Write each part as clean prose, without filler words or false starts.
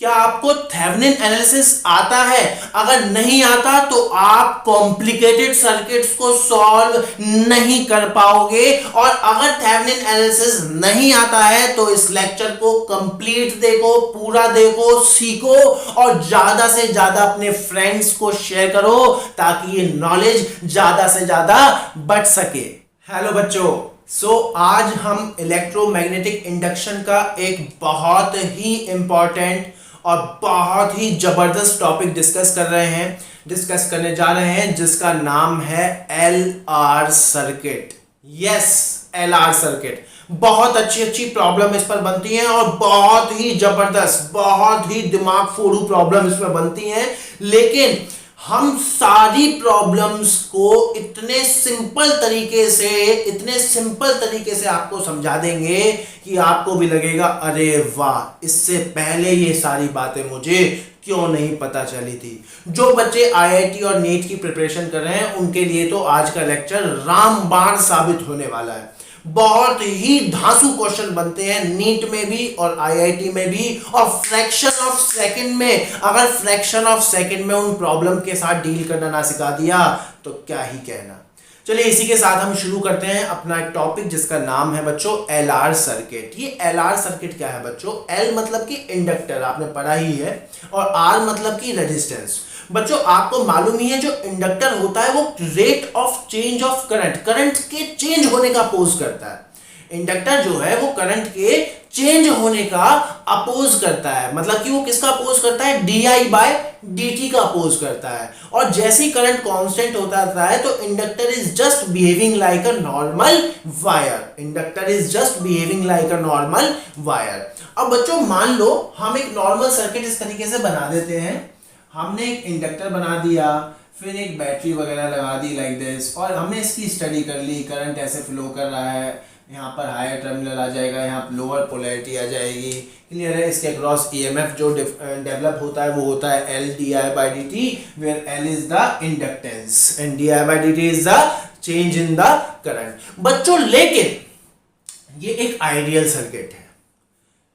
क्या आपको Thevenin analysis आता है? अगर नहीं आता तो आप कॉम्प्लिकेटेड सर्किट्स को सॉल्व नहीं कर पाओगे। और अगर थेवेनिन एनालिसिस नहीं आता है तो इस लेक्चर को कंप्लीट देखो, पूरा देखो, सीखो और ज्यादा से ज्यादा अपने फ्रेंड्स को शेयर करो ताकि ये नॉलेज ज्यादा से ज्यादा बढ़ सके। हेलो बच्चों, आज हम इलेक्ट्रोमैग्नेटिक इंडक्शन का एक बहुत ही इंपॉर्टेंट और बहुत ही जबरदस्त टॉपिक डिस्कस करने जा रहे हैं जिसका नाम है LR circuit. Yes, LR circuit. बहुत अच्छी प्रॉब्लम इस पर बनती हैं और बहुत ही जबरदस्त, बहुत ही दिमाग फोड़ू प्रॉब्लम इस पर बनती हैं, लेकिन हम सारी प्रॉब्लम्स को इतने सिंपल तरीके से आपको समझा देंगे कि आपको भी लगेगा अरे वाह, इससे पहले ये सारी बातें मुझे क्यों नहीं पता चली थी। जो बच्चे IIT और नीट की प्रिपरेशन कर रहे हैं उनके लिए तो आज का लेक्चर रामबाण साबित होने वाला है। बहुत ही धांसू क्वेश्चन बनते हैं नीट में भी और IIT में भी, और फ्रैक्शन ऑफ सेकंड में। अगर फ्रैक्शन ऑफ सेकंड में उन प्रॉब्लम के साथ डील करना ना सिखा दिया तो क्या ही कहना। चलिए इसी के साथ हम शुरू करते हैं अपना एक टॉपिक जिसका नाम है बच्चों LR सर्किट। ये LR सर्किट क्या है बच्चों? L मतलब कि इंडक्टर, आपने पढ़ा ही है, और R मतलब कि रेजिस्टेंस। बच्चों आपको मालूम ही है जो इंडक्टर होता है वो rate of change of current के चेंज होने का अपोज करता है। इंडक्टर जो है वो करंट के चेंज होने का अपोज करता है, मतलब कि वो किसका अपोज करता है? di/dt का अपोज करता है। और जैसे ही करंट कांस्टेंट होता है तो inductor is just behaving like a normal wire. अब बच्चों मान लो हम एक नॉर्मल सर्किट इस तरीके से बना देते हैं। हमने एक इंडक्टर बना दिया, फिर एक बैटरी वगैरह लगा दी लाइक दिस, और हमने इसकी स्टडी कर ली। करंट ऐसे फ्लो कर रहा है, यहाँ पर हायर टर्मिनल आ जाएगा, यहाँ पर लोअर पोलैरिटी आ जाएगी। क्लियर है? इसके अक्रॉस EMF जो डेवलप होता है वो होता है L di/dt, where L is the inductance and di/dt is the change in the current. बच्चों लेकिन ये एक आइडियल सर्किट है।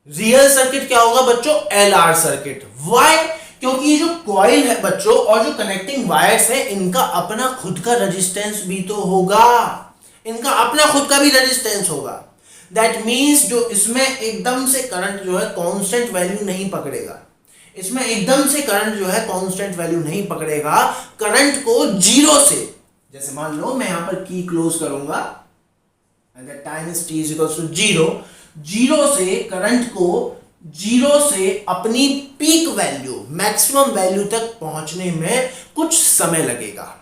रियल सर्किट क्या होगा बच्चों? LR circuit. व्हाई? क्योंकि ये जो कॉइल है बच्चों और जो कनेक्टिंग वायर्स है इनका अपना खुद का रेजिस्टेंस भी तो होगा, इनका अपना खुद का भी रेजिस्टेंस होगा। दैट मींस जो इसमें एकदम से करंट जो है कांस्टेंट वैल्यू नहीं पकड़ेगा, इसमें एकदम से करंट जो है कांस्टेंट वैल्यू नहीं पकड़ेगा। करंट को जीरो से, जैसे मान लो मैं यहां पर की क्लोज करूंगा and the time is t = 0, zero से करंट को जीरो से अपनी पीक वैल्यू, मैक्सिमम वैल्यू तक पहुंचने में कुछ समय लगेगा।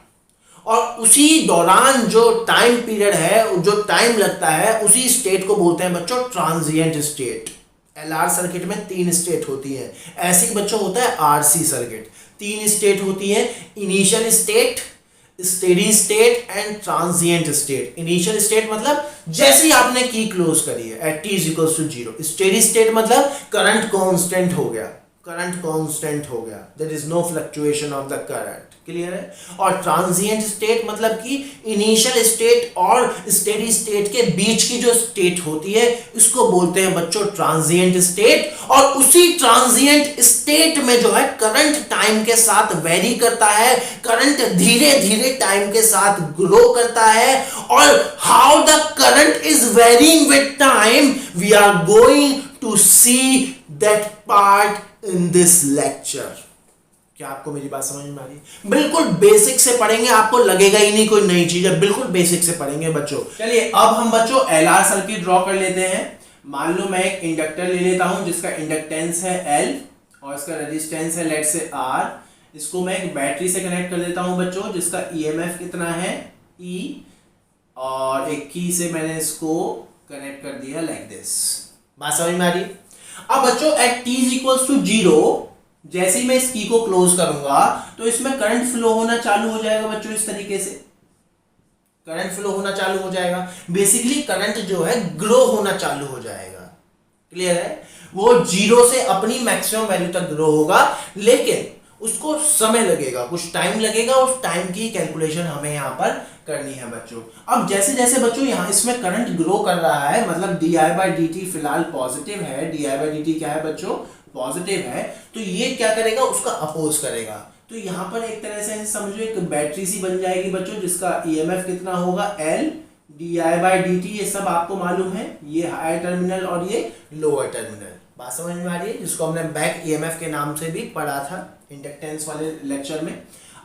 और उसी दौरान जो टाइम पीरियड है, जो टाइम लगता है, उसी स्टेट को बोलते हैं बच्चों ट्रांजिएंट स्टेट। LR सर्किट में 3 स्टेट होती है। ऐसे बच्चों होता है RC सर्किट। 3 स्टेट होती है, initial state, steady state and transient state. Initial state मतलब जैसे ही आपने की क्लोज करी है एट t = 0। स्टेडी स्टेट मतलब करंट कांस्टेंट हो गया, there is no fluctuation of the current. Clear है? और ट्रांजिएंट स्टेट मतलब कि इनिशियल स्टेट और स्टेडी स्टेट के बीच की जो स्टेट होती है इसको बोलते हैं बच्चों ट्रांजिएंट स्टेट। और उसी ट्रांजिएंट स्टेट में जो है करंट टाइम के साथ वेरी करता है, करंट धीरे धीरे टाइम के साथ ग्रो करता है। और how the current is varying with time we are going to see that part in this lecture. क्या आपको मेरी बात समझ में आ रही है? बिल्कुल बेसिक से पढ़ेंगे, आपको लगेगा ही नहीं कोई नई चीज है, बिल्कुल बेसिक से पढ़ेंगे बच्चों। चलिए अब हम बच्चों LR सर्किट ड्रॉ कर लेते हैं। मान लो मैं एक इंडक्टर ले लेता हूं जिसका इंडक्टेंस है L और इसका रेजिस्टेंस है लेट्स से R। इसको मैं एक बैटरी से कनेक्ट कर देता हूं बच्चों जिसका EMF कितना है E, और एक की से मैंने इसको कनेक्ट कर दिया लाइक दिस। बात समझ में आ रही? अब बच्चों एट t = 0 जैसे ही मैं इस की को क्लोज करूंगा तो इसमें करंट फ्लो होना चालू हो जाएगा बच्चों। इस तरीके से करंट फ्लो होना चालू हो जाएगा। बेसिकली करंट जो है ग्रो होना चालू हो जाएगा। क्लियर है? वो जीरो से अपनी मैक्सिमम वैल्यू तक ग्रो होगा, लेकिन उसको समय लगेगा, कुछ टाइम लगेगा। उस टाइम की कैलकुलेशन हमें यहाँ पर करनी है बच्चों। अब जैसे जैसे बच्चों यहाँ इसमें करंट ग्रो कर रहा है, मतलब di/dt फिलहाल पॉजिटिव है। di/dt क्या है बच्चों? पॉजिटिव है तो ये क्या करेगा, उसका अपोज करेगा। तो यहाँ पर एक तरह से समझो एक बैटरी सी बन जाएगी बच्चों, जिसका ईएमएफ कितना होगा, L D I by D T. ये सब आपको मालूम है, ये हायर टर्मिनल और ये लोअर टर्मिनल। बात समझ में आ रही है, जिसको हमने बैक ईएमएफ के नाम से भी पढ़ा था इंडक्टेंस वाले लेक्चर में।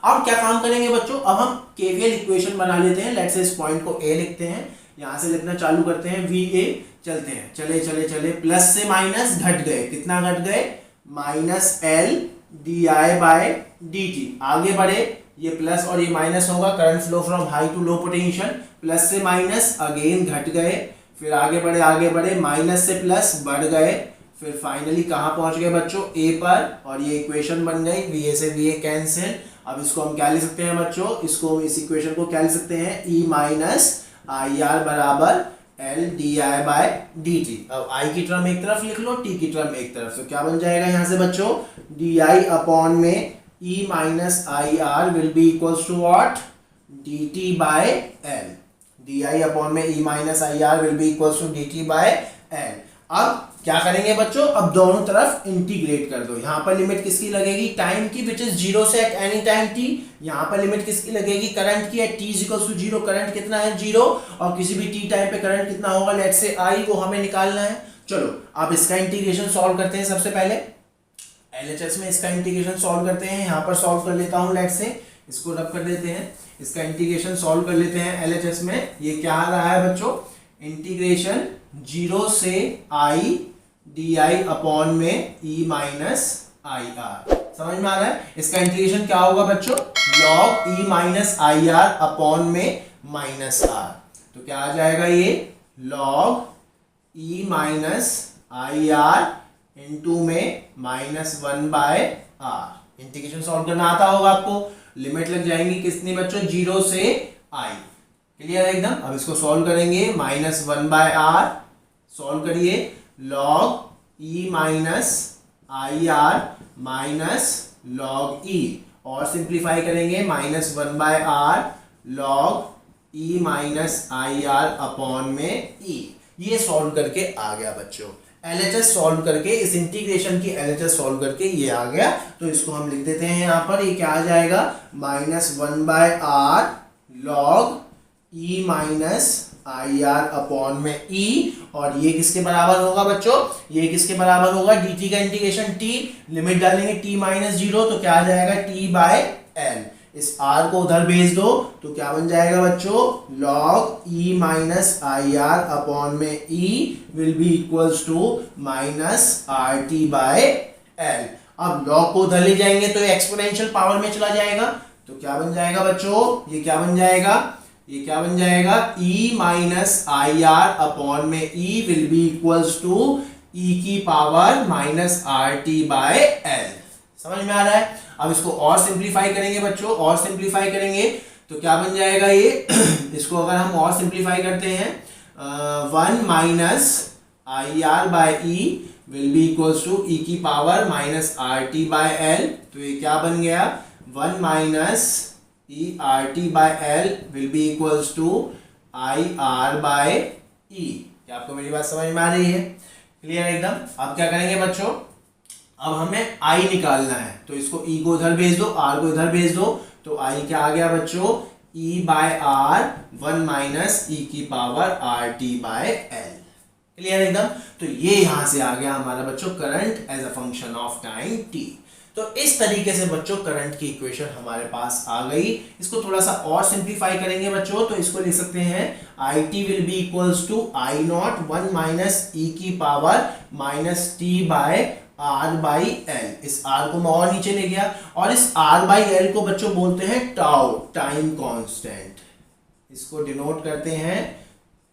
अब क्या काम करेंगे बच्चों, अब हम केवीएल इक्वेशन बना लेते हैं। लेट्स से इस पॉइंट को ए लिखते हैं, यहाँ से लिखना चालू करते हैं वी ए। चलते हैं, चले चले चले, प्लस से माइनस घट गए, कितना घट गए, minus L D I by D T. आगे बढ़े, ये प्लस और ये माइनस होगा, current flow from high to low potential, plus से माइनस अगेन घट गए, फिर आगे बढ़े, माइनस से प्लस बढ़ गए, फिर फाइनली कहाँ पहुंच गए बच्चों, ए पर, और ये इक्वेशन बन गई, वी ए से वी ए कैंसिल। अब इसको हम क्या लिख सकते हैं बच्चों, इसको इस इक्वेशन को क्या लिख सकते हैं, ई माइनस आई आर बराबर L D I by D T. अब आई की टर्म एक तरफ लिख लो, टी की टर्म एक तरफ, तो क्या बन जाएगा यहाँ से बच्चों, डी आई अपॉन में E minus I R will be equals to what, D T by L. D I upon में E minus I R will be equals to D T by L. अब क्या करेंगे बच्चों, अब दोनों तरफ integrate कर दो। यहाँ पर लिमिट किसकी लगेगी, टाइम की, विच इज जीरो से एट एनी टाइम टी। यहाँ पर लिमिट किसकी लगेगी, करंट की, at T is equals to zero. Current कितना है, जीरो, और किसी भी टी टाइम पे करंट कितना होगा, लेट्स से आई, वो हमें निकालना है। चलो अब इसका इंटीग्रेशन सॉल्व करते हैं। सबसे पहले एलएचएस में इसका इंटीग्रेशन सॉल्व करते हैं। यहाँ पर सॉल्व कर लेता हूँ, लेट्स से इसको रब कर देते हैं, इसका इंटीग्रेशन सॉल्व कर लेते हैं एलएचएस में। ये क्या आ रहा है बच्चों, इंटीग्रेशन जीरो से आई डी आई अपॉन में ई माइनस आई आर। समझ में आ रहा है, इसका इंटीग्रेशन क्या होगा बच्चों, log E minus I R upon में माइनस आर। तो क्या आ जाएगा ये, log E minus I R into में minus one by R. Integration solve करना आता होगा आपको। लिमिट लग जाएंगी कितनी बच्चों, जीरो से आई। क्लियर है एकदम। अब इसको सॉल्व करेंगे, minus one by R, solve करिए, log E minus I R minus log E, और सिंप्लीफाई करेंगे, minus one by R log E minus I R upon में ई। ये सॉल्व करके आ गया बच्चों, एलएचएस सॉल्व करके, इस इंटीग्रेशन की एलएचएस सॉल्व करके ये आ गया। तो इसको हम लिख देते हैं यहाँ पर, ये क्या आ जाएगा, minus one by R log E minus I R upon में ई, और ये किसके बराबर होगा बच्चों, ये किसके बराबर होगा, डी टी का इंटीग्रेशन टी, लिमिट डालेंगे टी माइनस जीरो, तो क्या आ जाएगा, टी बाय एल। इस आर को उधर भेज दो तो क्या बन जाएगा बच्चों, log E minus I R upon में E will be equals to minus R T by L. अब लॉग को उधर ले जाएंगे तो एक्सपोनेंशियल पावर में चला जाएगा, तो क्या बन जाएगा बच्चों, ये क्या बन जाएगा, ये क्या बन जाएगा, e minus I R upon में e will be equals to e की power minus R T by L. समझ में आ रहा है। अब इसको और सिंप्लीफाई करेंगे बच्चों, और सिंप्लीफाई करेंगे तो क्या बन जाएगा ये इसको अगर हम और सिंप्लीफाई करते हैं, one minus I R by E will be equals to E की power minus R T by L. तो ये क्या बन गया, one minus E R T by L will be equals to I R by E. क्या आपको मेरी बात समझ में आ रही है, क्लियर एकदम। अब क्या करेंगे बच्चों, अब हमें आई निकालना है, तो इसको ई को इधर भेज दो, आर को इधर भेज दो, तो आई क्या आ गया बच्चों, E by R one minus E की power R T by L. Clear एकदम। तो ये यहां से आ गया हमारा बच्चों current as a function of time T. तो इस तरीके से बच्चों करंट की इक्वेशन हमारे पास आ गई। इसको थोड़ा सा और सिंप्लीफाई करेंगे बच्चों, तो इसको लिख सकते हैं I T will be equals to I naught one minus E की power minus T by R by L. इस आर को मैं और नीचे ले गया, और इस आर बाई एल को बच्चों बोलते हैं टाउ, टाइम कांस्टेंट। इसको डिनोट करते हैं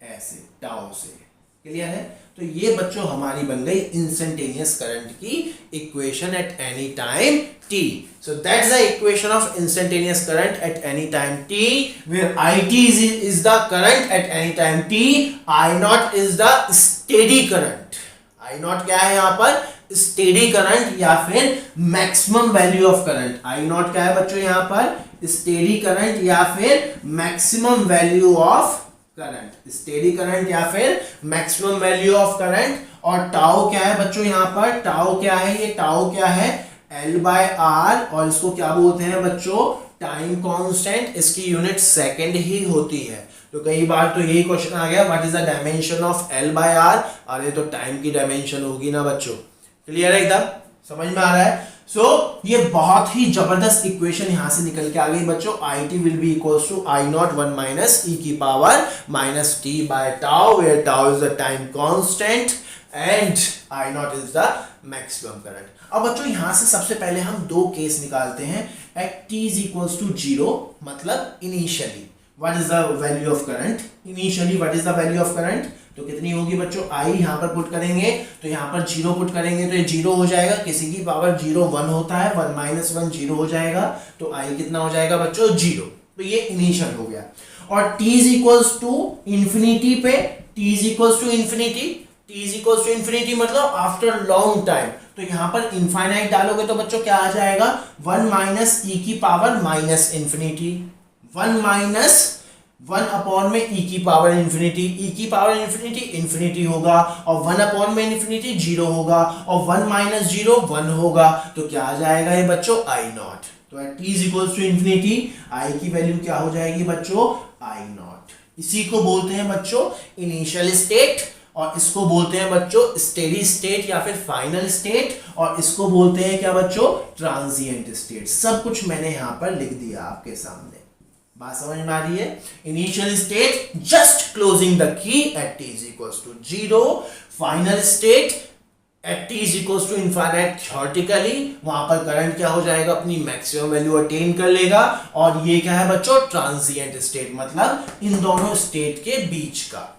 ऐसे, टाउ से। क्लियर है। तो ये बच्चों हमारी बन गई इंस्टेंटेनियस करंट की equation eight any time t. So that's the equation of instantaneous current at any time t, where it is the current at any time t, I naught is the steady current. I naught क्या है यहाँ पर, steady current या फिर maximum value of current. I naught क्या है बच्चों यहाँ पर, स्टेडी करंट या फिर maximum value of current, steady current या फिर मैक्सिमम वैल्यू ऑफ करंट। और टाउ क्या है बच्चों, यहाँ पर टाउ क्या है, ये टाउ क्या है L/R, और इसको क्या बोलते हैं बच्चों, टाइम कांस्टेंट। इसकी यूनिट सेकंड ही होती है। तो कई बार तो यही क्वेश्चन आ गया, what is the dimension of L/R। अरे तो टाइम की डायमेंशन होगी ना बच्चों। क्लियर है, एकदम समझ में आ रहा है। ये बहुत ही जबरदस्त इक्वेशन यहां से निकल के आ गई बच्चों। IT will be equals to I0 1 minus e की power minus t by tau, where tau is the time constant and I0 is the maximum current. अब बच्चों यहां से सबसे पहले हम दो केस निकालते हैं। At t is equals to 0, मतलब initially what is the value of current, initially what is the value of current. तो कितनी होगी बच्चों, I यहाँ पर पुट करेंगे तो यहाँ पर 0 पुट करेंगे तो ये 0 हो जाएगा। किसी की पावर 0 1 होता है, 1 माइनस 1 0 हो जाएगा। तो I कितना हो जाएगा बच्चों, 0। तो ये इनिशियल हो गया। और t is equals to infinity पे, t is equals to infinity, t is equals to infinity मतलब आफ्टर लॉन्ग टाइम। तो यहाँ पर इनफाइनाइट डालोगे तो बच्चों क्या आ जाएगा, 1 माइनस e की power minus infinity, 1 minus 1 upon में e की पावर इंफिनिटी, e की पावर इंफिनिटी इंफिनिटी होगा, और 1 अपॉन में इंफिनिटी 0 होगा, और 1 माइनस 0 1 होगा। तो क्या आ जाएगा ये बच्चों, I0। तो t is equals to infinity, I की वैल्यू क्या हो जाएगी बच्चों, I0। इसी को बोलते हैं बच्चों इनिशियल स्टेट, और इसको बोलते हैं बच्चों स्टेडी स्टेट या फिर फाइनल स्टेट, और इसको बोलते हैं क्या बच्चों, ट्रांजिएंट स्टेट। सब कुछ मैंने यहां पर लिख दिया आपके सामने, बात समझ में आ रही है। Initial state just closing the key at t is equals to 0, final state at t is equals to infinite theoretically, वहां पर करंट क्या हो जाएगा, अपनी मैक्सिमम वैल्यू अटेन कर लेगा। और ये क्या है बच्चों, ट्रांजिएंट स्टेट, मतलब इन दोनों स्टेट के बीच का।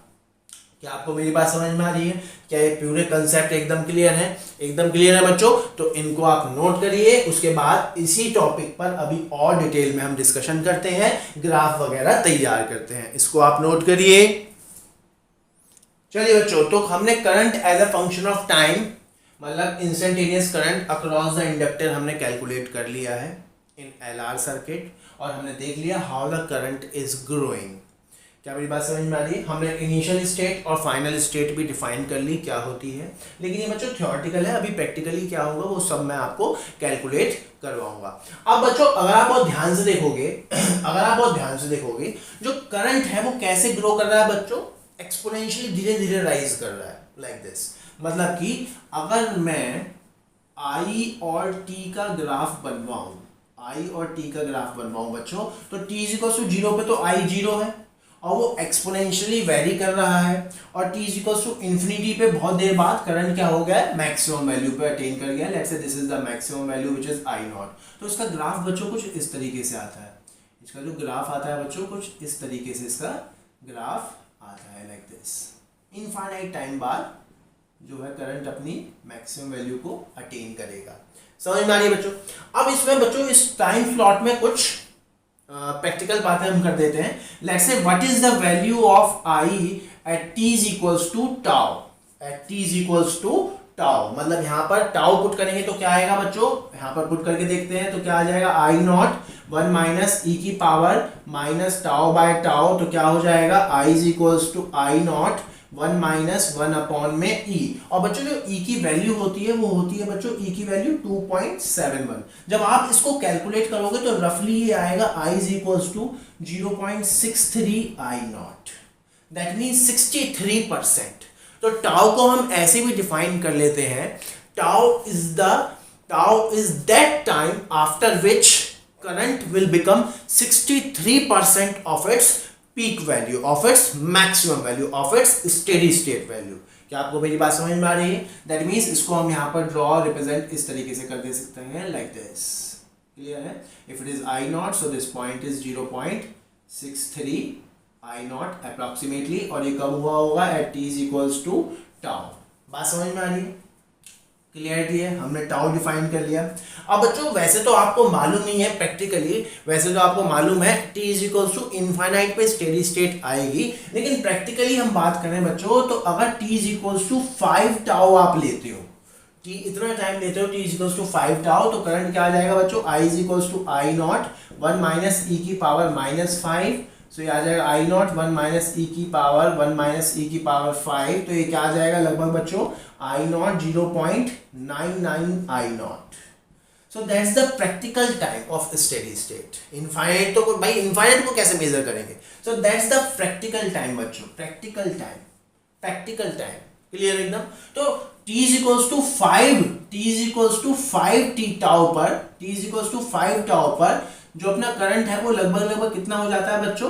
क्या आपको मेरी बात समझ में आ रही है, क्या ये पूरे कंसेप्ट एकदम क्लियर है, एकदम क्लियर है बच्चों। तो इनको आप नोट करिए, उसके बाद इसी टॉपिक पर अभी और डिटेल में हम डिस्कशन करते हैं, ग्राफ वगैरह तैयार करते हैं, इसको आप नोट करिए। चलिए बच्चों, तो हमने current as a function of time, मतलब instantaneous current across the inductor हमने कैलकुलेट कर लिया है इन LR सर्किट, और हमने देख लिया how the current is growing. क्या मेरी बात समझ में आ रही है। हमने इनिशियल स्टेट और फाइनल स्टेट भी डिफाइन कर ली क्या होती है, लेकिन ये बच्चों थ्योरेटिकल है, अभी प्रैक्टिकली क्या होगा वो सब मैं आपको कैलकुलेट करवाऊंगा। अब बच्चों अगर आप बहुत ध्यान से देखोगे जो करंट है वो कैसे ग्रो कर रहा है बच्चों, एक्सपोनेंशियली धीरे धीरे राइज कर रहा है, लाइक दिस। मतलब कि अगर मैं I और T का ग्राफ बनवाऊं, बच्चों, तो T इज इक्वल टू 0 पे तो I 0 है, और वो एक्सपोनेंशियली वेरी कर रहा है, और t is equal to infinity पे बहुत देर बाद करंट क्या हो गया है, मैक्सिमम वैल्यू पे अटेन कर गया। Let's say this is the maximum value which is I0। तो इसका ग्राफ बच्चों कुछ इस तरीके से आता है, इसका जो ग्राफ आता है बच्चों कुछ इस तरीके से इसका ग्राफ आता है, लाइक दिस। इनफाइनाइट टाइम बाद जो है करंट अपनी मैक्सिमम वैल्यू को अटेन करेगा। समझ में आ रही है बच्चों। अब इसमें बच्चों इस टाइम स्लॉट में कुछ प्रैक्टिकल बातें हम कर देते हैं। Let's say what is the value of I at t is equals to tau, मतलब यहाँ पर टाउ पुट करेंगे तो क्या आएगा बच्चों, यहाँ पर पुट करके देखते हैं तो क्या आ जाएगा, I0 1 माइनस e की power minus tau by tau, तो क्या हो जाएगा, I is equals to I0 1 minus 1 upon में e। और बच्चों जो e की वैल्यू होती है वो होती है बच्चों e की वैल्यू 2.71। जब आप इसको कैलकुलेट करोगे तो रफली ये आएगा I is equals to 0.63 I0, that means 63%। तो टाउ को हम ऐसे भी डिफाइन कर लेते हैं, tau is that time after which current will become 63% of its peak value, of its maximum value, of its steady state value. क्या आपको मेरी बात समझ में आ रही है। दैट मीन्स इसको हम यहाँ पर ड्रॉ रिप्रेजेंट इस तरीके से कर दे सकते हैं, लाइक दिस। क्लियर है। If it is I0 so this point is 0.63 I0 approximately, और ये कब हुआ होगा, at t is equals to tau. बात समझ में आ रही है, क्लियरिटी है। हमने टाउ डिफाइन कर लिया। अब बच्चों वैसे तो आपको मालूम नहीं है प्रैक्टिकली, वैसे तो आपको मालूम है t is equals to infinite पे स्टेडी स्टेट आएगी, लेकिन प्रैक्टिकली हम बात करें बच्चों तो अगर t is equals to 5 tau आप लेते हो, t इतना टाइम लेते हो, t is equals to 5 tau, तो करंट क्या आ जाएगा बच्चों, I is equals to I0 1 minus e की पावर माइनस 5 सो ये आ जाएगा आई नॉट 1 माइनस ई की पावर 1 माइनस ई की पावर 5, तो ये क्या आ जाएगा लगभग बच्चों I naught 0.99 I naught. So that's the practical time of steady state. Infinite तो भाई इनफाइनाइट को कैसे मेजर करेंगे? So that's the practical time बच्चों, प्रैक्टिकल टाइम क्लियर एकदम। तो t is equals to 5 t tau पर, t is equals to 5 tau पर जो अपना करंट है वो लगभग कितना हो जाता है बच्चों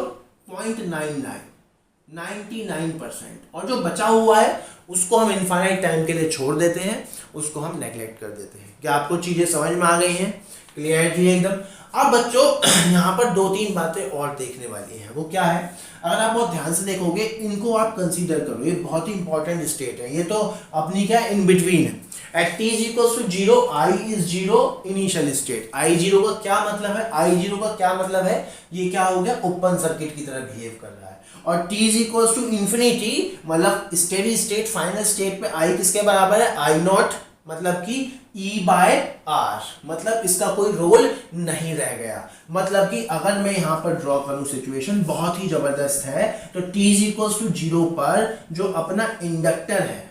99%। और जो बचा हुआ है उसको हम इनफाइनाइट टाइम के लिए छोड़ देते हैं, उसको हम नेग्लेक्ट कर देते हैं। क्या आपको चीजें समझ में आ गई हैं? क्लियरिटी है एकदम। अब बच्चों यहाँ पर 2-3 बातें और देखने वाली हैं, वो क्या है? अगर आप बहुत ध्यान से देखोगे इनको आप कंसीडर करो, ये बहुत ही इंपॉर्टेंट स्टेट है। ये तो अपनी क्या इन बिटवीन है। At t is equals to 0 i is 0 initial state. i0 का क्या मतलब है? i0 का क्या मतलब है? ये क्या हो गया ओपन सर्किट की तरह बिहेव कर रहा है। और t is equals to infinity मतलब स्टेडी स्टेट फाइनल स्टेट पे i किसके बराबर है? i नॉट मतलब कि E बाय आर, मतलब इसका कोई रोल नहीं रह गया। मतलब कि अगर मैं यहां पर ड्रॉ करूं सिचुएशन बहुत ही जबरदस्त है, तो t इज इक्वल्स टू 0 पर जो अपना इंडक्टर है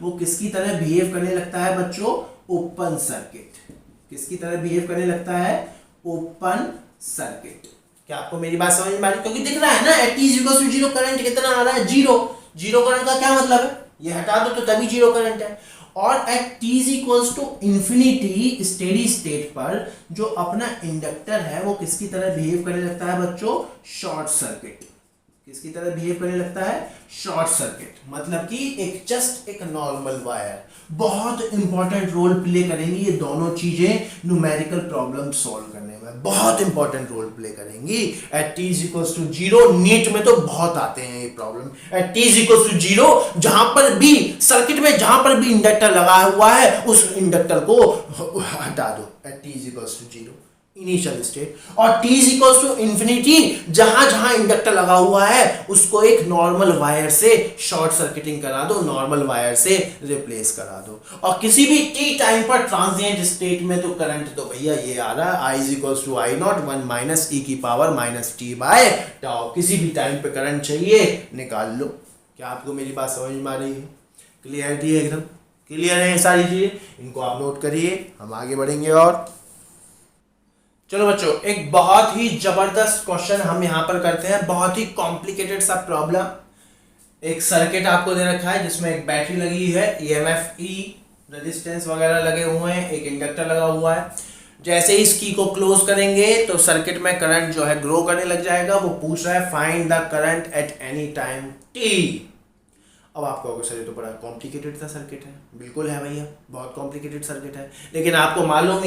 वो किसकी तरह बिहेव करने लगता है बच्चों? Open circuit. किसकी तरह बिहेव करने लगता है? Open circuit. क्या आपको मेरी बात समझ में आ रही? क्योंकि दिख रहा है ना at t is equals to 0 current कितना आ रहा है? 0 करंट का क्या मतलब है? ये हटा दो तो तभी 0 करंट है। और at t is equals to infinity steady state पर जो अपना इंडक्टर है वो किसकी तरह बिहेव करने लगता है बच्चों? Short circuit. किसकी तरह बिहेव करने लगता है? Short circuit. मतलब कि एक नॉर्मल वायर। बहुत इंपॉर्टेंट रोल प्ले करेंगी ये दोनों चीजें न्यूमेरिकल प्रॉब्लम सॉल्व करने में, बहुत इंपॉर्टेंट रोल प्ले करेंगी। At t is equals to 0 NEET में तो बहुत आते हैं ये problem. At t is equals to 0 जहां पर भी सर्किट में जहां पर भी इंडक्टर लगा हुआ है उस इंडक्टर को हटा दो। At t is equals to 0 initial state. और t is equals to infinity जहां जहां इंडक्टर लगा हुआ है उसको एक नॉर्मल वायर से शॉर्ट सर्किटिंग करा दो, नॉर्मल वायर से रिप्लेस करा दो। और किसी भी t टाइम पर ट्रांजिएंट स्टेट में तो करंट तो भैया ये आ रहा है i is equals to I not 1 minus e की power minus t by tau. किसी भी टाइम पे करंट चाहिए निकाल लो। क्या आपको मेरी बात समझ में आ रही है? क्लियरिटी है एकदम। क्लियर है ये सारी चीजें, इनको आप नोट करिए, हम आगे बढ़ेंगे। और चलो बच्चों एक बहुत ही जबरदस्त क्वेश्चन हम यहां पर करते हैं, बहुत ही कॉम्प्लिकेटेड सा प्रॉब्लम। एक सर्किट आपको दे रखा है जिसमें एक बैटरी लगी है, ईएमएफ ई रेजिस्टेंस वगैरह लगे हुए हैं, एक इंडक्टर लगा हुआ है। जैसे ही इस की को क्लोज करेंगे तो सर्किट में करंट जो है ग्रो करने लग जाएगा। वो पूछ रहा है find the current eight any time T. अब आप कहोगे सर ये तो बड़ा कॉम्प्लिकेटेड सा सर्किट है। बिल्कुल है भैया, बहुत कॉम्प्लिकेटेड सर्किट है, लेकिन आपको मालूम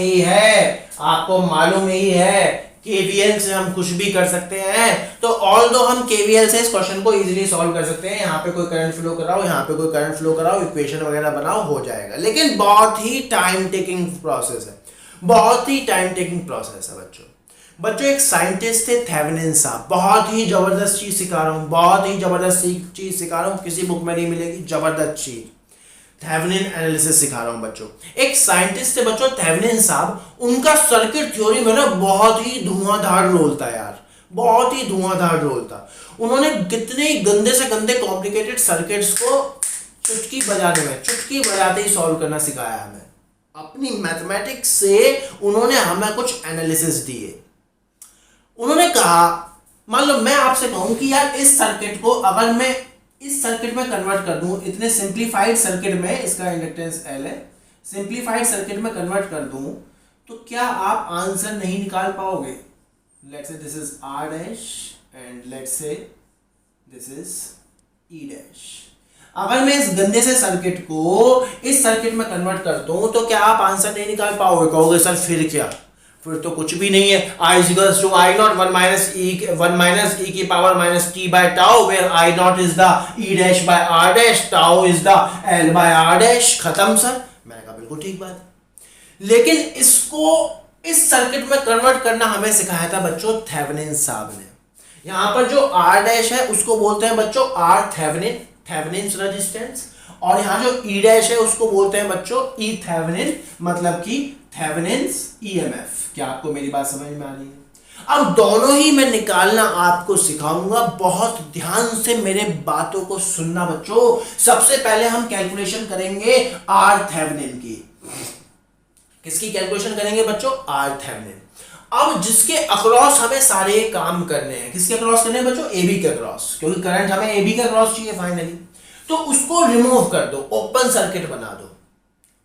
ही है केवीएल से हम कुछ भी कर सकते हैं। तो ऑल्दो हम केवीएल से इस क्वेश्चन को इजीली सॉल्व कर सकते हैं। यहाँ पे कोई करंट फ्लो कराओ, यहाँ पे कोई करंट फ्लो कराओ, इक्वेशन वगैरह बनाओ, हो जाएगा। लेकिन बहुत ही टाइम टेकिंग प्रोसेस है, बहुत ही टाइम टेकिंग प्रोसेस है बच्चों। एक साइंटिस्ट थे थेवेनिन साहब, बहुत ही जबरदस्त चीज सिखा रहा हूँ, बहुत ही जबरदस्त चीज सिखा रहा हूँ, किसी बुक में नहीं मिलेगी, जबरदस्त चीज। थेवेनिन एनालिसिस सिखा रहा हूँ बच्चों। एक साइंटिस्ट थे बच्चों थेवेनिन साहब, उनका सर्किट थ्योरी में ना बहुत ही धुआंधार रोल था यार, बहुत ही धुआंधार रोल था। उन्होंने कितने गंदे से गंदे कॉम्प्लिकेटेड सर्किट्स को चुटकी बजाते ही सॉल्व करना सिखाया हमें। अपनी मैथमेटिक्स से उन्होंने हमें कुछ एनालिसिस दिए। उन्होंने कहा मान लो मैं आपसे कहूं कि यार इस सर्किट को अगर मैं इस सर्किट में कन्वर्ट कर दूं, इतने सिंप्लीफाइड सर्किट में, इसका इंडक्टेंस L है, सिंप्लीफाइड सर्किट में कन्वर्ट कर दूं तो क्या आप आंसर नहीं निकाल पाओगे? Let's say this is R dash and let's say this is E dash. अगर मैं इस गंदे से सर्किट को इस सर्किट में कन्वर्ट कर दूं तो क्या आप आंसर नहीं निकाल पाओगे? कहोगे सर फिर क्या, फिर तो कुछ भी नहीं है। I is equals to I naught 1 minus e की power minus t by tau, where I naught is the e dash by r dash, tau is the l by r dash। खत्म सर। मैंने कहा बिल्कुल ठीक बात है, लेकिन इसको इस सर्किट में कन्वर्ट करना हमें सिखाया था बच्चों थेवेनिन साहब ने। यहाँ पर जो r dash है उसको बोलते हैं बच्चों R थेवेनिन, थेवेनिन्स रेजिस्टेंस, और यहाँ जो e dash है उसको बोलते हैं बच्चों E थेवेनिन, मतलब कि थेवेनिन्स ईएमएफ। क्या आपको मेरी बात समझ में आ रही है? अब दोनों ही मैं निकालना आपको सिखाऊंगा, बहुत ध्यान से मेरे बातों को सुनना बच्चों। सबसे पहले हम कैलकुलेशन करेंगे आर थेवेनिन की। किसकी कैलकुलेशन करेंगे बच्चों? R Thevenin. अब जिसके अक्रॉस हमें सारे काम करने हैं, किसके अक्रॉस करने हैं बच्चों? एबी के अक्रॉस, क्योंकि करंट हमें एबी के अक्रॉस चाहिए फाइनली। तो उसको रिमूव कर दो, ओपन सर्किट बना दो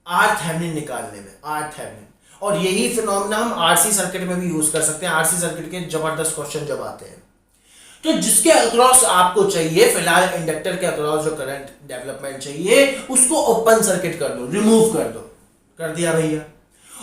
आर थेवेनिन निकालने में, आर थेवेनिन। और यही फिनोमेना हम आरसी सर्किट में भी यूज कर सकते हैं, आरसी सर्किट के जबरदस्त क्वेश्चन जब आते हैं। तो जिसके अक्रॉस आपको चाहिए, फिलहाल इंडक्टर के अक्रॉस जो करंट डेवलपमेंट चाहिए, उसको ओपन सर्किट कर दो, रिमूव कर दो। कर दिया भैया।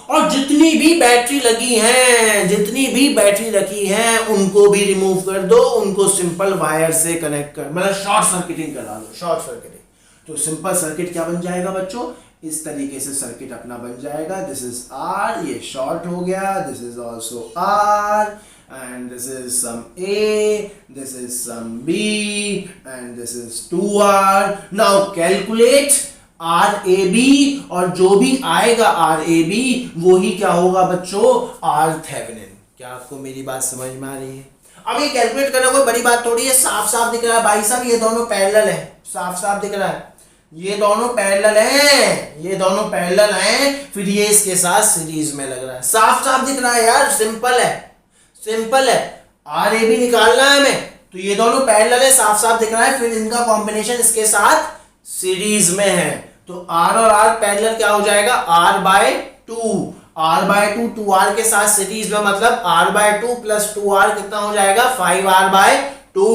और जितनी भी बैटरी लगी हैं, जितनी भी बैटरी रखी हैं, उनको भी रिमूव कर दो, उनको सिंपल वायर से कनेक्ट कर, मतलब शॉर्ट सर्किटिंग करा दो, शॉर्ट सर्किटिंग। तो सिंपल सर्किट क्या बन जाएगा बच्चों? इस तरीके से सर्किट अपना बन जाएगा। दिस इज आर, ये शॉर्ट हो गया, this is also R, and this is some A, this is some B, and this is 2R। Now calculate R A B, और जो भी आएगा आर ए बी वो ही क्या होगा बच्चों? R Thevenin. क्या आपको मेरी बात समझ में आ रही है? अब ये कैलकुलेट करना कोई बड़ी बात थोड़ी है, साफ साफ दिख रहा है भाई साहब, ये दोनों पैरेलल है, साफ साफ दिख रहा है, ये दोनों पैरेलल हैं, ये दोनों पैरेलल हैं, फिर ये इसके साथ सीरीज में लग रहा है, साफ साफ दिख रहा है यार, सिंपल है, सिंपल है। आर ए बी निकालना है हमें, तो ये दोनों पैरेलल है, साफ साफ दिख रहा है, फिर इनका कॉम्बिनेशन इसके साथ सीरीज में है, तो आर और आर पैरेलल क्या हो जाएगा? R by two, R by two, 2R के साथ सीरीज में, मतलब are by two plus 2R कितना हो जाएगा? 5R by two.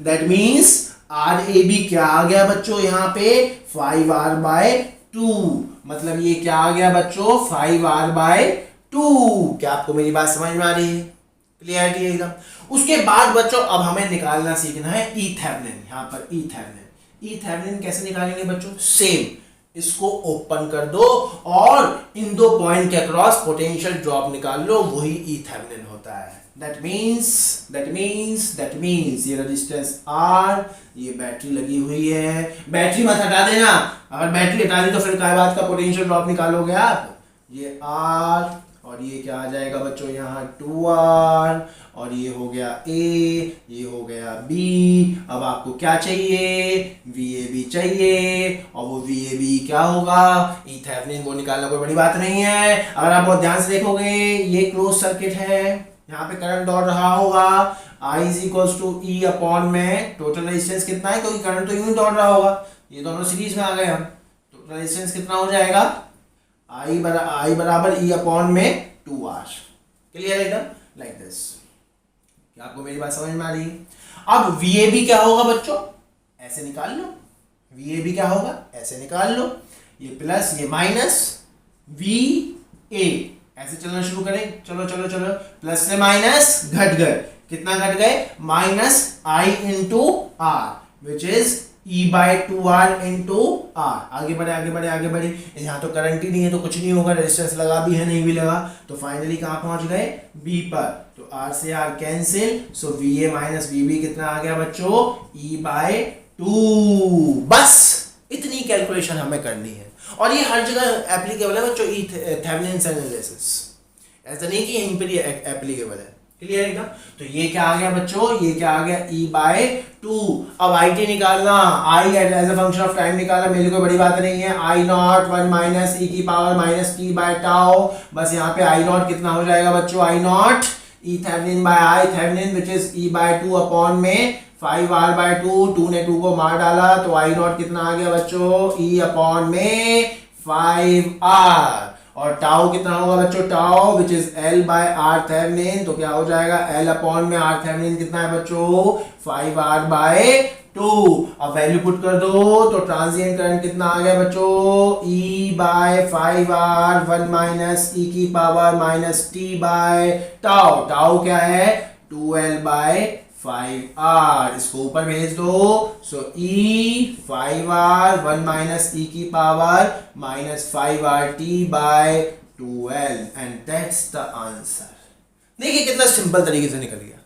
That means R A B क्या आ गया बच्चों यहाँ पे? 5R by to. मतलब ये क्या आ गया बच्चों? 5R by to. क्या आपको मेरी बात समझ में आ रही है? क्लियरिटी है एकदम। उसके बाद बच्चों अब हमें निकालना सीखना है ई थेवेनिन। यहाँ पर ई थेवेनिन, ई थेवेनिन कैसे निकालेंगे बच्चों? सेम, इसको ओपन कर दो और इन दो पॉइंट के अक्रॉस पोटेंशियल ड्रॉप निकाल लो, वही ई थेवेनिन होता है। दैट मीन्स ये रेजिस्टेंस R, ये बैटरी लगी हुई है, बैटरी मत हटा देना, अगर बैटरी हटा दी तो फिर काय बात का पोटेंशियल ड्रॉप निकालोगे आप? ये R और ये क्या आ जाएगा बच्चों यहाँ 2R, और ये हो गया A, ये हो गया B। अब आपको क्या चाहिए? VAB चाहिए, और वो VAB क्या होगा? ई थेवेनिन। वो निकालना कोई बड़ी बात नहीं है। अगर आप बहुत ध्यान से देखोगे, ये क्लोज सर्किट है, यहाँ पे करंट दौड़ रहा होगा, I is equals to E upon में टोटल रेजिस्टेंस कितना है, क्योंकि करंट तो यूं ही दौड़ रहा होगा, ये दोनों सीरीज में आ गए हम, टोटल रेजिस्टेंस कितना हो जाएगा? I बराबर E अपॉन में 2R। क्लियर एकदम? Like this. क्या आपको मेरी बात समझ में आ रही है? अब VAB क्या होगा बच्चों? ऐसे निकाल लो, VAB क्या होगा? ऐसे निकाल लो, ये प्लस ये माइनस VA, ऐसे चलना शुरू करें, चलो चलो चलो, प्लस से माइनस घट गए, कितना घट गए? Minus I into R, which is E by 2R into R। आगे बढ़े आगे बढ़े आगे बढ़े, यहाँ तो करंट ही नहीं है तो कुछ नहीं होगा, रेजिस्टेंस लगा भी है नहीं भी लगा, तो फाइनली कहाँ पहुंच गए? B पर, तो R से R cancel, so VA minus VB कितना आ गया बच्चों? E by 2। बस इतनी कैलकुलेशन हमें करनी है, और ये हर जगह एप्लीकेबल है बच्चों, ई थेवेनिन एनालिसिस, ऐसा नहीं कि यहीं पर ये एप्लीकेबल है। क्लियर एकदम? तो ये क्या आ गया बच्चों? ये क्या आ गया? E by 2। अब IT निकालना, I as a function of time निकालना, मेरे लिए कोई बड़ी बात नहीं है। I नॉट 1 माइनस E की power minus T by tau, बस यहाँ पे I नॉट कितना हो जाएगा बच्चों? I not E Thevenin by I Thevenin, which is E by 2 upon में 5R बाय 2 ने 2 को मार डाला, तो I नॉट कितना आ गया बच्चों? E अपॉन में 5R, और टाउ कितना होगा बच्चों? Tau which is L by R Thevenin, तो क्या हो जाएगा? L अपॉन में R थेवेनिन कितना है बच्चों? 5R bye 2। अब वैल्यू पुट कर दो, तो ट्रांजिएंट करंट कितना आ गया बच्चों? E by 5R 1 minus E की power minus T by tau, tau क्या है? 2L बाय 5R, इसको ऊपर भेज दो, so E 5R 1 minus E की power minus 5RT by 2L, and that's the answer. देखिए कितना सिंपल तरीके से निकल गया,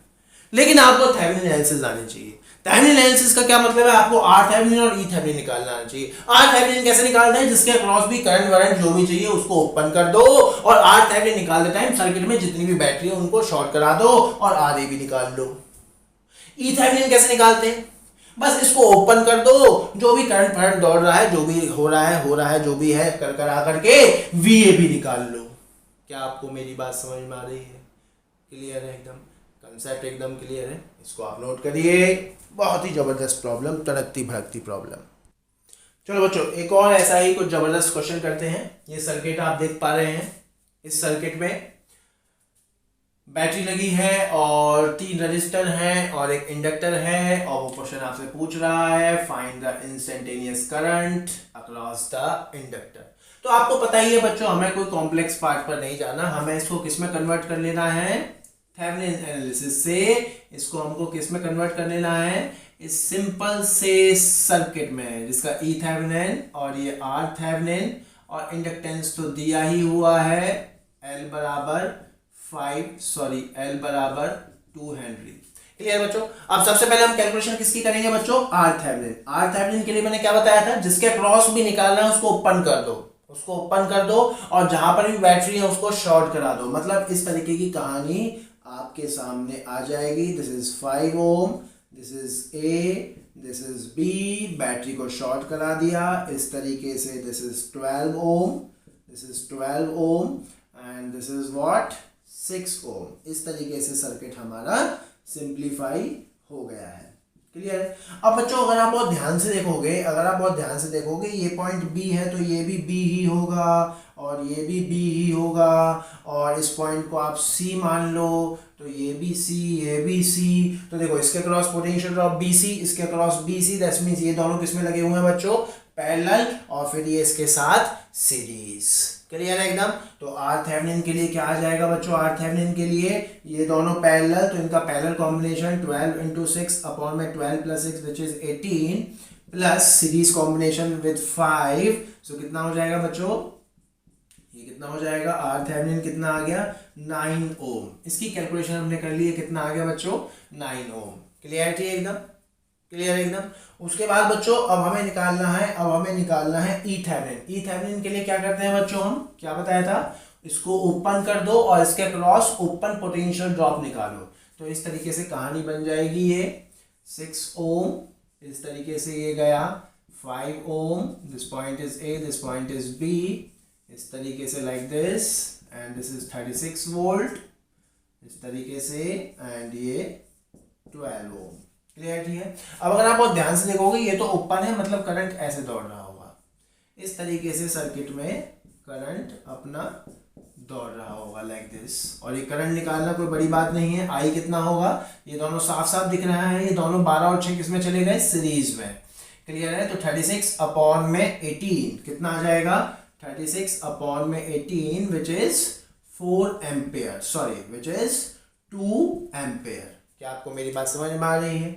लेकिन आपको थेवेनिन एनालिसिस आनी चाहिए। थेवेनिन एनालिसिस का क्या मतलब है, आपको आर थेवेनिन और ई थेवेनिन निकालना आना चाहिए। आर थेवेनिन कैसे निकालते हैं, जिसके अक्रॉस भी करंट वरंट जो भी चाहिए उसको ओपन कर दो, और आर थेवेनिन निकालते टाइम सर्किट में जितनी भी बैटरी है उनको शॉर्ट करा दो और आधे भी निकाल लो। ई थेवेनिन कैसे निकालते हैं, बस इसको ओपन कर दो, जो भी करंट फरंट दौड़ रहा है, जो भी हो रहा है जो भी है कर करा करके वीए भी निकाल लो। क्या आपको मेरी बात समझ में आ रही है, क्लियर है एकदम, कंसेप्ट एकदम क्लियर है, इसको आप नोट करिए। बहुत ही जबरदस्त प्रॉब्लम, तड़कती भड़कती प्रॉब्लम। चलो बच्चों एक और ऐसा ही कुछ जबरदस्त क्वेश्चन करते हैं। ये सर्किट आप देख पा रहे हैं, इस सर्किट में बैटरी लगी है और 3 रजिस्टर हैं और एक इंडक्टर है, और वो क्वेश्चन आपसे पूछ रहा है find the instantaneous current across the inductor. तो आपको पता ही है बच्चों, हमें कोई कॉम्प्लेक्स पार्ट पर नहीं जाना, हमें इसको किस में कन्वर्ट कर लेना है, थेवेनिन एनालिसिस से इसको हमको किस में कन्वर्ट कर लेना है, इस सिंपल से सर्किट में जिसका ई थेवेनिन और ये आर थेवेनिन, और इंडक्टेंस तो दिया ही हुआ है L बराबर 2 हेनरी। क्लियर बच्चों। अब सबसे पहले हम कैलकुलेशन किसकी करेंगे बच्चों, आर थेवेनिन। आर थेवेनिन के लिए मैंने क्या बताया था, जिसके क्रॉस भी निकालना है उसको ओपन कर दो, उसको ओपन कर दो, और जहां पर भी बैटरी है उसको शॉर्ट करा दो। मतलब इस तरीके की कहानी आपके सामने आ जाएगी। This is 5 ohm, this is A, this is B, battery को शॉर्ट करा दिया इस तरीके से। This is 12 ohm, this is 12 ohm and this is what 6 ohm. इस तरीके से सर्किट हमारा सिंप्लीफाई हो गया है। क्लियर है। अब बच्चों अगर आप बहुत ध्यान से देखोगे, ये पॉइंट बी है तो ये भी बी ही होगा, और ये भी बी ही होगा, और इस पॉइंट को आप सी मान लो तो ये भी सी, ये भी सी। तो देखो इसके क्रॉस पोटेंशियल ड्रॉप बीसी, इसके क्रॉस बीसी, दैट मींस ये दोनों किसमें लगे हुए हैं बच्चों, पैरेलल, और फिर ये इसके साथ सीरीज। क्लियर है एकदम। तो आर थेवेनिन के लिए क्या आ जाएगा बच्चों, आर थेवेनिन के लिए ये दोनों पैरेलल, तो इनका पैरेलल कॉम्बिनेशन 12 into 6 अपॉन में 12 plus 6 which is 18 plus series combination with 5, सो कितना हो जाएगा बच्चों, ये कितना हो जाएगा, आर थेवेनिन कितना आ गया 9 ओम। इसकी कैलकुलेशन हमने कर ली है, कितना आ गया बच्चों 9 ओम। क्लियरिटी एकदम, क्लियर एकदम। उसके बाद बच्चों अब हमें निकालना है ई थेवेनिन। ई थेवेनिन के लिए क्या करते हैं बच्चों, हम क्या बताया था, इसको ओपन कर दो और इसके क्रॉस ओपन पोटेंशियल ड्रॉप निकालो। तो इस तरीके से कहानी बन जाएगी, ये 6 ओम, इस तरीके से ये गया 5 ohm, this point is A, this point is B, इस तरीके से like this, and this is 36 volt इस तरीके से, एंड ये 12 ओम। क्लियर है। अब अगर आप बहुत ध्यान से देखोगे ये तो ओपन है, मतलब करंट ऐसे दौड़ रहा होगा, इस तरीके से सर्किट में करंट अपना दौड़ रहा होगा लाइक दिस। और ये करंट निकालना कोई बड़ी बात नहीं है। आई कितना होगा, ये दोनों साफ साफ दिख रहा है, ये दोनों 12 और 6 किसमें चले गए, सीरीज में। क्लियर है। तो 36 अपॉन में 18 कितना आ जाएगा, 36 अपॉन में 18 which is 4 ampere, sorry which is 2 ampere. क्या आपको मेरी बात समझ में आ रही है,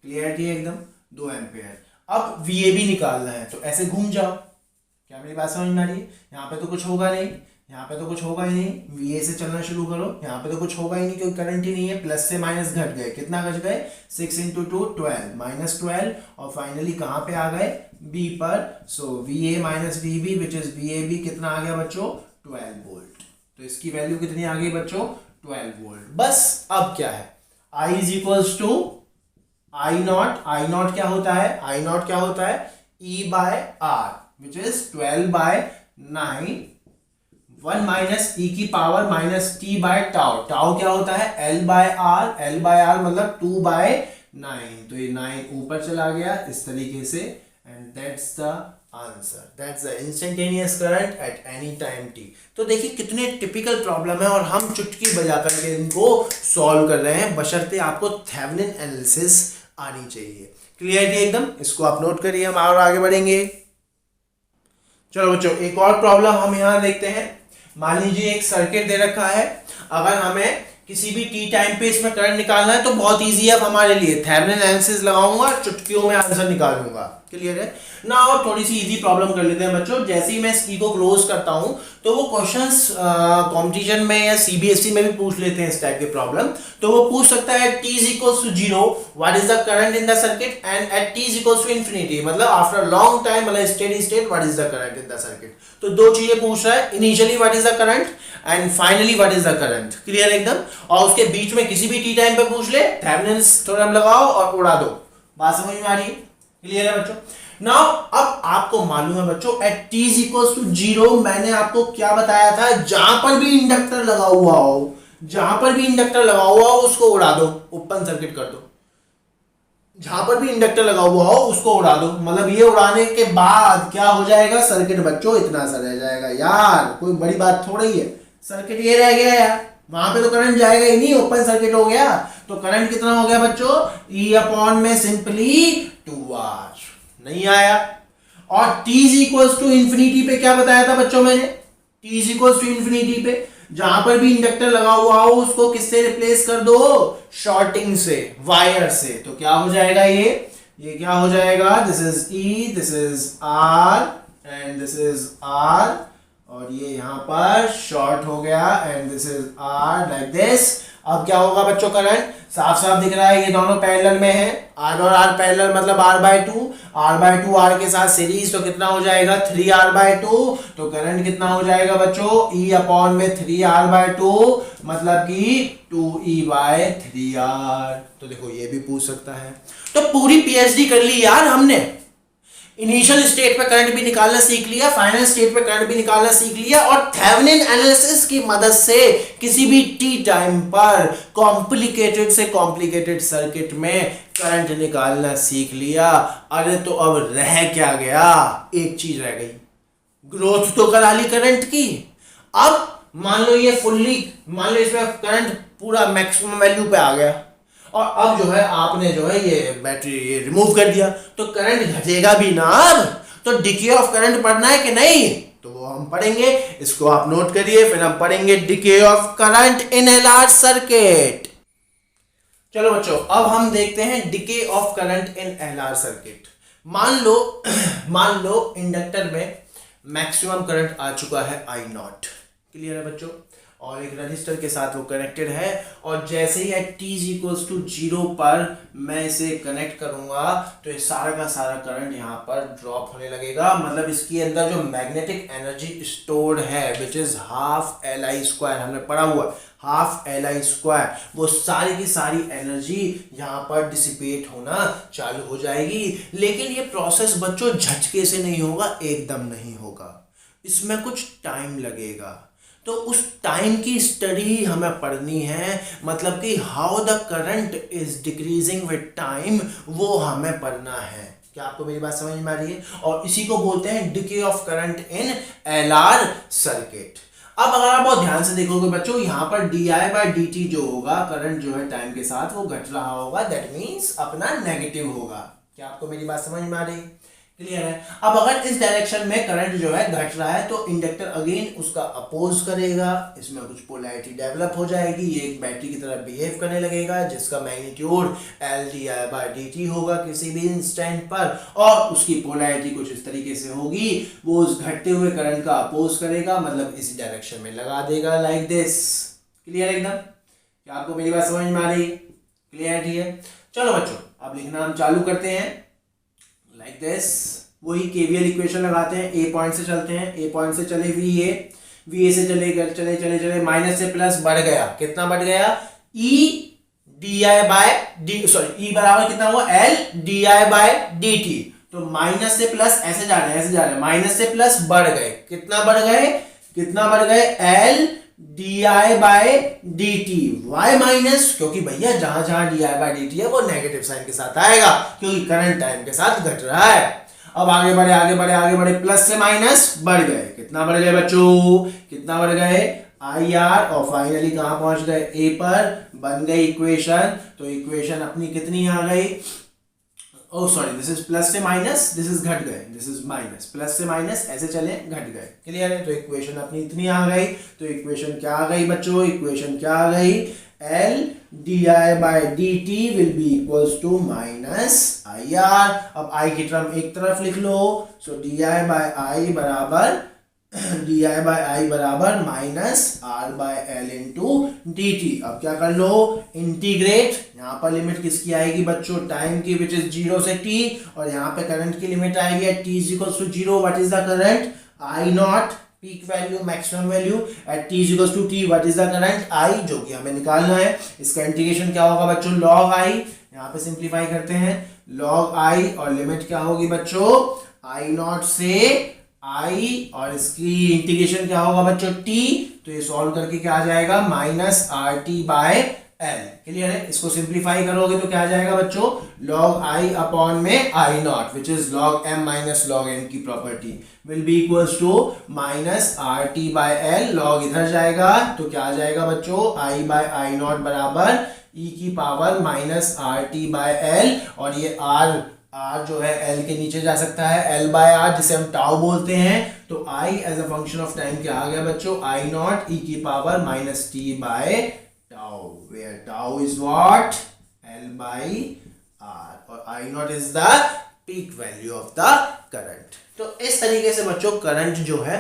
क्लियरिटी एकदम, 2 एम्पेयर। अब वीएबी निकालना है, तो ऐसे घूम जाओ, क्या मेरी बात समझ में आ रही है, यहाँ पे तो कुछ होगा नहीं, यहाँ पे तो कुछ होगा ही नहीं, वीए से चलना शुरू करो, यहाँ पे तो कुछ होगा ही नहीं क्योंकि करंट ही नहीं है, प्लस से माइनस घट गए, कितना घट गए 6 into 2 12 माइनस 12, और फाइनली कहाँ पे आ गए बी पर। So V A minus V B which is V A B, कितना आ गया बच्चों 12 वोल्ट। तो इसकी वैल्यू कितनी आ गई बच्चों 12 वोल्ट। बस अब क्या है, I is equals to I naught क्या होता है, आई नॉट क्या होता है E by R which is 12/9, 1 minus E की power minus T by tau, tau क्या होता है L by R, L by R मतलब 2/9, तो ये 9 ऊपर चला गया इस तरीके से, and that's the answer, that's the instantaneous current eight any time t। तो देखिए कितने टिपिकल प्रॉब्लम है और हम चुटकी बजा करके इनको सॉल्व कर रहे हैं, बशर्ते आपको थेवेनिन एनालिसिस आनी चाहिए। क्लियरिटी एकदम, इसको आप नोट करिए, हम और आगे बढ़ेंगे। चलो बच्चों एक और प्रॉब्लम हम यहाँ देखते हैं। मान लीजिए एक सर्किट दे रखा है, अगर हमें किसी भी टी टाइम पे इसमें करंट निकालना है तो बहुत इजी है अब हमारे लिए, थेवेनिन एनालिसिस लगाऊंगा, चुटकियों में आंसर निकालूंगा। क्लियर है ना। और थोड़ी सी इजी प्रॉब्लम कर लेते हैं बच्चों। जैसे ही मैं इसकी को क्लोज करता हूं तो वो क्वेश्चंस कंपटीशन में या सीबीएसई में भी पूछ लेते हैं इस टाइप के प्रॉब्लम। तो वो पूछ सकता है t is equals to 0 what is the current in the circuit and at t is equals to infinity, मतलब आफ्टर लॉन्ग टाइम, मतलब steady state, what is the current in the circuit. तो दो चीजें पूछ रहा है, initially what is the current and finally what is the current. Clear एकदम। और उसके बीच में किसी भी टी टाइम पे पूछ ले, थेवेनिन्स थ्योरम लगाओ और उड़ा दो। बात समझ में आ रही है? क्लियर है बच्चों। नाउ अब आपको मालूम है बच्चों at t is equals to 0 मैंने आपको क्या बताया था, जहां पर भी इंडक्टर लगा हुआ हो, जहां पर भी इंडक्टर लगा हुआ हो उसको उड़ा दो, ओपन सर्किट कर दो। जहां पर भी इंडक्टर लगा हुआ हो उसको उड़ा दो, मतलब ये उड़ाने के बाद क्या हो जाएगा सर्किट बच्चों, इतना सा रह जाएगा यार, कोई बड़ी बात थोड़ी है। सर्किट ये रह गया यार, वहां पे तो करंट जाएगा ही नहीं, ओपन सर्किट हो गया। तो करंट कितना हो गया बच्चों, E अपॉन में सिंपली 2R नहीं आया। और t is equals to infinity पे क्या बताया था बच्चों मैंने, t is equals to infinity पे जहां पर भी इंडक्टर लगा हुआ हो उसको किससे रिप्लेस कर दो, शॉर्टिंग से, वायर से। तो क्या हो जाएगा ये क्या हो जाएगा, this is E, this is R and this is R, और ये यहां पर शॉर्ट हो गया and this is R like this. अब क्या होगा बच्चों, करंट साफ साफ दिख रहा है, ये दोनों पैरेलल में है, R और R पैरेलल मतलब R/2, R/2 R के साथ सीरीज, तो कितना हो जाएगा 3R/2। तो करंट कितना हो जाएगा बच्चों, E अपॉन में 3R/2 मतलब कि 2E/3R। तो देखो ये भी पूछ सकता है। तो पूरी पीएचडी कर ली यार हमने, इनिशियल स्टेट पे करंट भी निकालना सीख लिया, फाइनल स्टेट पे करंट भी निकालना सीख लिया, और थेवेनिन एनालिसिस की मदद से किसी भी टी टाइम पर कॉम्प्लिकेटेड से कॉम्प्लिकेटेड सर्किट में करंट निकालना सीख लिया। अरे तो अब रह क्या गया, एक चीज रह गई, ग्रोथ तो करा ली करंट की। अब मान लो ये फुल्ली, मान लो इसमें करंट पूरा मैक्सिमम वैल्यू पे आ गया, और अब जो है आपने जो है ये बैटरी ये रिमूव कर दिया, तो करंट घटेगा भी ना अब। तो डिके ऑफ करंट पढ़ना है कि नहीं, तो वो हम पढ़ेंगे, इसको आप नोट करिए, फिर हम पढ़ेंगे decay of current in LR circuit. चलो बच्चों अब हम देखते हैं decay of current in LR circuit. मान लो इंडक्टर में मैक्सिमम करंट आ चुका है I0, क्लियर है बच्चों, और एक रजिस्टर के साथ वो कनेक्टेड है, और जैसे ही t इज इक्वल्स टू 0 पर मैं इसे कनेक्ट करूंगा तो ये सारा का सारा करंट यहाँ पर ड्रॉप होने लगेगा। मतलब इसके अंदर जो मैग्नेटिक एनर्जी स्टोर्ड है विच इज हाफ Li², हमने पढ़ा हुआ हाफ Li², वो सारी की सारी एनर्जी यहाँ पर डिसिपेट होना चालू हो जाएगी। लेकिन ये प्रोसेस बच्चों झटके से नहीं होगा, एकदम नहीं होगा, इसमें कुछ टाइम लगेगा। तो उस टाइम की स्टडी हमें पढ़नी है, मतलब कि how the current is decreasing with time, वो हमें पढ़ना है। क्या आपको मेरी बात समझ में आ रही है? और इसी को बोलते हैं decay of current in LR circuit. अब अगर आप बहुत ध्यान से देखोगे बच्चों, यहाँ पर di/dt जो होगा, करंट जो है टाइम के साथ वो घट रहा होगा, दैट मीन्स अपना नेगेटिव होगा। क्या आपको मेरी बात समझ में आ रही है? क्लियर है? अब अगर इस डायरेक्शन में करंट जो है घट रहा है तो इंडक्टर अगेन उसका अपोज करेगा, इसमें कुछ पोलैरिटी डेवलप हो जाएगी, ये एक बैटरी की तरह बिहेव करने लगेगा जिसका मैग्नीट्यूड L/di/dt होगा किसी भी इंस्टेंट पर, और उसकी पोलैरिटी कुछ इस तरीके से होगी, वो उस घटते हुए करंट का अपोज करेगा, मतलब इस डायरेक्शन में लगा देगा लाइक दिस। क्लियर एकदम? क्या आपको मेरी बात समझ में आ रही है? क्लियरिटी है? चलो बच्चों अब लिखना हम चालू करते हैं लाइक दिस। वही केवीएल इक्वेशन लगाते हैं, ए पॉइंट से चलते हैं, ए पॉइंट से चले वी ए से चले माइनस से प्लस बढ़ गया, कितना बढ़ गया, ई बराबर कितना हुआ, L/di/dt। तो माइनस से प्लस ऐसे जा रहे हैं, माइनस से प्लस बढ़ गए, कितना बढ़ गए L/di/dt। वाई माइनस, क्योंकि भैया जहां जहां di/dt है वो नेगेटिव साइन के साथ आएगा, क्योंकि करंट टाइम के साथ घट रहा है। अब आगे बढ़े, प्लस से माइनस बढ़ गए, कितना बढ़ गए बच्चों, कितना बढ़ गए IR, और फाइनली कहां पहुंच गए, ए पर, बन गई इक्वेशन। तो इक्वेशन अपनी कितनी आ गई, oh sorry, this is plus से माइनस, दिस इज घट गए, दिस इज माइनस, प्लस से माइनस ऐसे चले घट गए। क्लियर है? तो इक्वेशन अपनी इतनी आ गई। तो इक्वेशन क्या आ गई बच्चों, इक्वेशन क्या आ गई, L di/dt will be equals to minus IR। अब I की टर्म एक तरफ लिख लो, सो di/i बराबर माइनस R/L इंटू dt। अब क्या कर लो, इंटीग्रेट, यहाँ पर लिमिट किसकी आएगी बच्चों, टाइम की, विच इज 0 से t, और यहाँ पे करंट की लिमिट आएगी at t is equals to 0। What is the current, I not, peak value, maximum value at t is equals to t। What is the current, I, जो कि हमें निकालना है। इसका इंटीग्रेशन क्या होगा बच्चों, log I, यहाँ पे सिंप्लीफाई करते हैं, log I, और लिमिट क्या होगी बच्चों, I नॉट से I, और इसकी इंटीग्रेशन क्या होगा बच्चों, t, तो ये सॉल्व करके क्या आ जाएगा, माइनस RT/L। क्लियर है। इसको सिंप्लीफाई करोगे तो क्या आ जाएगा बच्चों, log I अपॉन में I not, which is log m minus log n की property, will be equals to minus RT/L। log इधर जाएगा तो क्या आ जाएगा बच्चों, I/I नॉट बराबर e की पावर माइनस RT/L, और ये R जो है L के नीचे जा सकता है, L/R जिसे हम टाउ बोलते हैं, तो I as a function of time क्या आ गया बच्चों, I नॉट e की पावर माइनस T/टाउ, where tau is what, L/R, और I naught is the peak value of the current. तो इस तरीके से बच्चों करंट जो है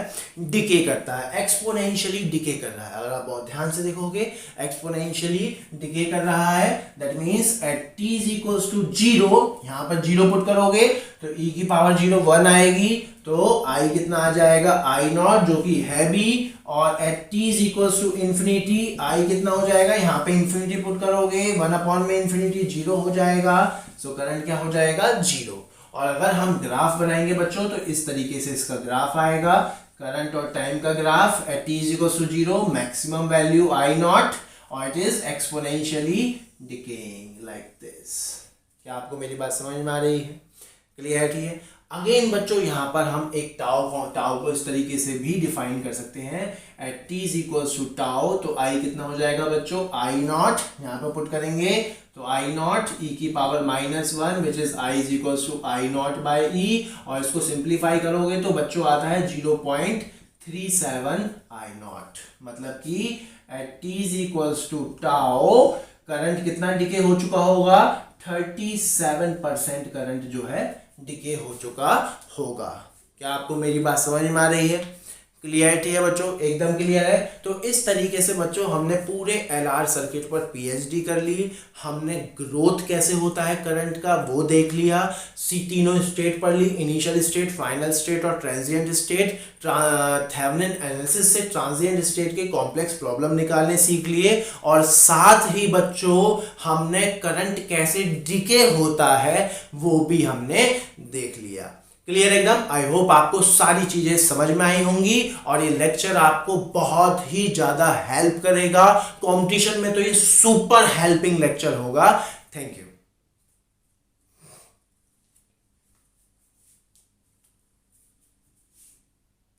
डिके करता है, एक्सपोनेंशियली डिके कर रहा है। अगर आप बहुत ध्यान से देखोगे, एक्सपोनेंशियली डिके कर रहा है, that means at t is equals to 0, यहाँ पर 0 पुट करोगे तो e की पावर 0 1 आएगी, तो I कितना आ जाएगा, I नॉट, जो कि है भी, और at t is equals to infinity I कितना हो जाएगा, यहाँ पे इंफिनिटी पुट करोगे, 1 अपॉन में इंफिनिटी 0 हो जाएगा, सो करंट क्या हो जाएगा, 0। और अगर हम ग्राफ बनाएंगे बच्चों तो इस तरीके से इसका ग्राफ आएगा, करंट और टाइम का graph, at t is equals to 0, maximum value I naught, और it is exponentially decaying like this. क्या आपको मेरी बात समझ में आ रही है, क्लियरिटी है। अगेन बच्चों यहाँ पर हम एक टाउ को इस तरीके से भी डिफाइन कर सकते हैं, at t is equals to tau, तो I कितना हो जाएगा बच्चों, I नॉट, यहाँ पर पुट करेंगे तो I नॉट e की power minus 1, which is I is equals to I not by e, और इसको सिंप्लीफाई करोगे तो बच्चों आता है 0.37 I नॉट, मतलब कि at t is equals to tau current कितना डिके हो चुका होगा, 37% करंट जो है डिके हो चुका होगा। क्या आपको मेरी बात समझ में आ रही है, क्लियरिटी है बच्चों, एकदम क्लियर है। तो इस तरीके से बच्चों हमने पूरे LR सर्किट पर पीएचडी कर ली, हमने ग्रोथ कैसे होता है करंट का वो देख लिया, तीनों स्टेट पढ़ ली, इनिशियल स्टेट, फाइनल स्टेट और ट्रांजिएंट स्टेट। थेवेनिन एनालिसिस से ट्रांजिएंट स्टेट के कॉम्प्लेक्स प्रॉब्लम निकालने सीख लिए, और साथ ही बच्चों हमने करंट कैसे डिके होता है वो भी हमने देख लिया। क्लियर एकदम। आई होप आपको सारी चीजें समझ में आई होंगी, और ये लेक्चर आपको बहुत ही ज्यादा हेल्प करेगा कंपटीशन में, तो ये सुपर हेल्पिंग लेक्चर होगा। Thank you.